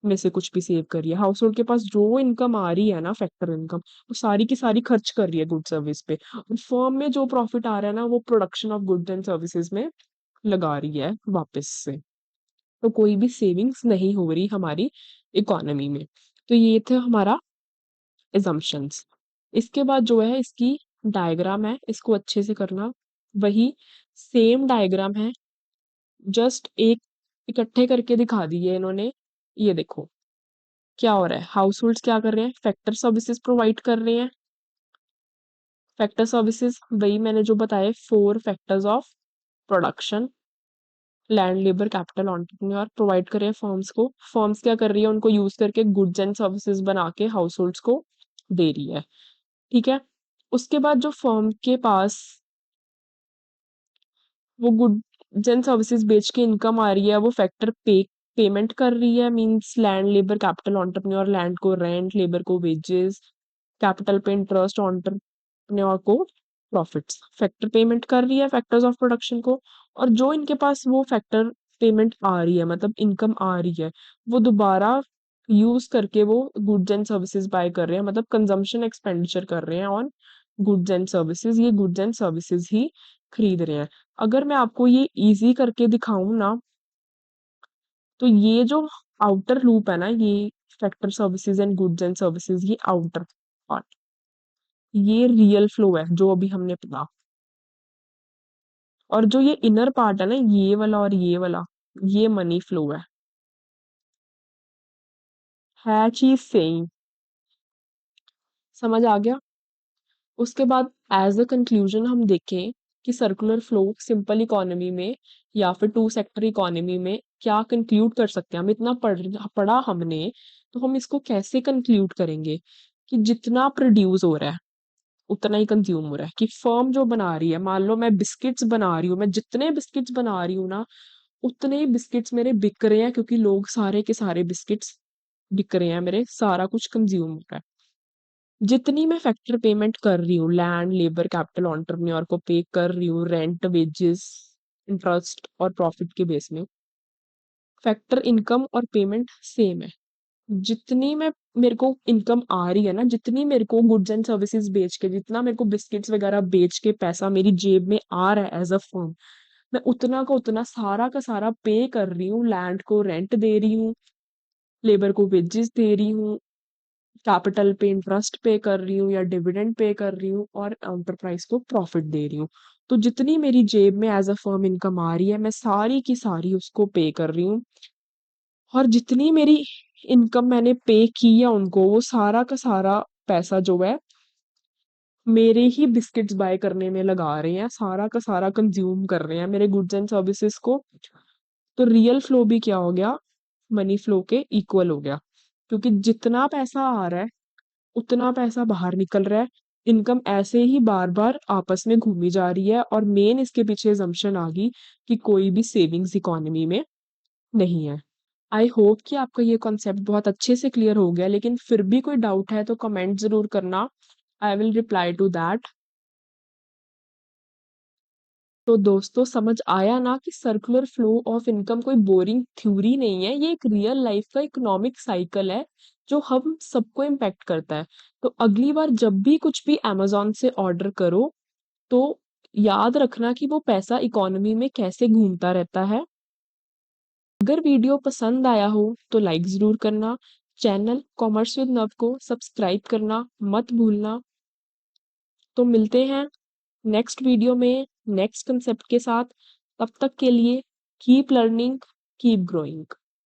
में से कुछ भी सेव कर रही है। हाउस होल्ड के पास जो इनकम आ रही है ना, फैक्टर इनकम, वो सारी की सारी खर्च कर रही है गुड सर्विस पे, और फर्म में जो प्रॉफिट आ रहा है ना, वो production of goods and services में लगा रही है वापस से। तो कोई भी सेविंग्स नहीं हो रही हमारी इकोनॉमी में। तो ये थे हमारा assumptions। इसके बाद जो है, इसकी डायग्राम है, इसको अच्छे से करना। वही सेम डायग्राम है, जस्ट एक इकट्ठे करके दिखा दी है इन्होंने। ये देखो क्या हो रहा है। हाउस होल्ड्स क्या कर रहे हैं? फैक्टर सर्विसेज प्रोवाइड कर रहे हैं। फैक्टर सर्विसेज वही मैंने जो बताए, four factors of production, land, labour, capital, entrepreneur, provide कर रहे हैं फर्म्स को। फर्म्स क्या कर रही है? उनको यूज करके गुड्स एंड सर्विसेज बना के हाउस होल्ड्स को दे रही है। ठीक है। उसके बाद जो फर्म के पास वो गुड्स एंड सर्विसेज बेच के इनकम आ रही है, वो फैक्टर पेमेंट कर रही है। Means land, labour, capital, entrepreneur land को रेंट, लेबर को वेजेस, कैपिटल पे इंटरेस्ट, एंटरप्रेन्योर को प्रॉफिट्स। फैक्टर पेमेंट कर रही है फैक्टर्स ऑफ प्रोडक्शन को। और जो इनके पास वो फैक्टर पेमेंट आ रही है, मतलब इनकम आ रही है, वो दोबारा यूज करके वो गुड्स एंड सर्विसेज बाय कर रहे हैं, मतलब कंजम्पशन एक्सपेंडिचर कर रहे हैं ऑन गुड्स एंड सर्विसेज। ये गुड्स एंड सर्विसेज ही खरीद रहे हैं। अगर मैं आपको ये इजी करके दिखाऊं ना, तो ये जो आउटर लूप है ना, ये factor services and goods and services, ये आउटर पार्ट, ये रियल फ्लो है जो अभी हमने पढ़ा। और जो ये इनर पार्ट है ना, ये वाला और ये वाला, ये मनी फ्लो है चीज सेम। समझ आ गया? उसके बाद एज अ कंक्लूजन हम देखें कि सर्कुलर फ्लो सिंपल इकोनॉमी में या फिर टू सेक्टर इकोनॉमी में क्या कंक्लूड कर सकते हैं। हम इतना पढ़ा हमने, तो हम इसको कैसे कंक्लूड करेंगे? कि जितना प्रोड्यूस हो रहा है उतना ही कंज्यूम हो रहा है। कि फर्म जो बना रही है, मान लो मैं बिस्किट्स बना रही हूँ, मैं जितने बिस्किट्स बना रही हूँ ना, उतने ही बिस्किट्स मेरे बिक रहे हैं, क्योंकि लोग सारे के सारे बिस्किट्स बिक रहे हैं मेरे, सारा कुछ कंज्यूम हो रहा है। जितनी मैं फैक्टर पेमेंट कर रही हूँ, लैंड, लेबर, कैपिटल, एंटरप्रेन्योर को पे कर रही हूँ, रेंट, वेजेस, इंटरेस्ट और प्रॉफिट के बेस में, फैक्टर इनकम और पेमेंट सेम है। जितनी मैं मेरे को इनकम आ रही है ना, जितनी मेरे को गुड्स एंड सर्विसेज बेच के, जितना मेरे को बिस्किट्स वगैरह बेच के पैसा मेरी जेब में आ रहा है एज अ फर्म, मैं उतना का उतना सारा का सारा पे कर रही हूँ। लैंड को रेंट दे रही हूँ, लेबर को वेजेस दे रही हूँ, कैपिटल पे इंटरेस्ट पे कर रही हूँ या डिविडेंड पे कर रही हूँ, और एंटरप्राइज को प्रॉफिट दे रही हूँ। तो जितनी मेरी जेब में एज अ फर्म इनकम आ रही है, मैं सारी की सारी उसको पे कर रही हूँ। और जितनी मेरी इनकम मैंने पे की है उनको, वो सारा का सारा पैसा जो है मेरे ही बिस्किट्स बाय करने में लगा रहे हैं, सारा का सारा कंज्यूम कर रहे हैं मेरे गुड्स एंड सर्विसेज को। तो रियल फ्लो भी क्या हो गया, मनी फ्लो के इक्वल हो गया, क्योंकि जितना पैसा आ रहा है उतना पैसा बाहर निकल रहा है। इनकम ऐसे ही बार बार आपस में घूमी जा रही है, और मेन इसके पीछे assumption आ गई कि कोई भी सेविंग्स इकोनॉमी में नहीं है। आई होप कि आपका ये कॉन्सेप्ट बहुत अच्छे से क्लियर हो गया, लेकिन फिर भी कोई डाउट है तो कमेंट जरूर करना, I will reply to that. तो दोस्तों समझ आया ना कि सर्कुलर फ्लो ऑफ इनकम कोई बोरिंग थ्योरी नहीं है, ये एक रियल लाइफ का इकोनॉमिक साइकिल है जो हम सबको इम्पैक्ट करता है। तो अगली बार जब भी कुछ भी अमेजोन से ऑर्डर करो तो याद रखना कि वो पैसा इकोनॉमी में कैसे घूमता रहता है। अगर वीडियो पसंद आया हो तो लाइक जरूर करना, चैनल कॉमर्स विद नव को सब्सक्राइब करना मत भूलना। तो मिलते हैं नेक्स्ट वीडियो में नेक्स्ट कंसेप्ट के साथ। तब तक के लिए कीप लर्निंग, कीप ग्रोइंग।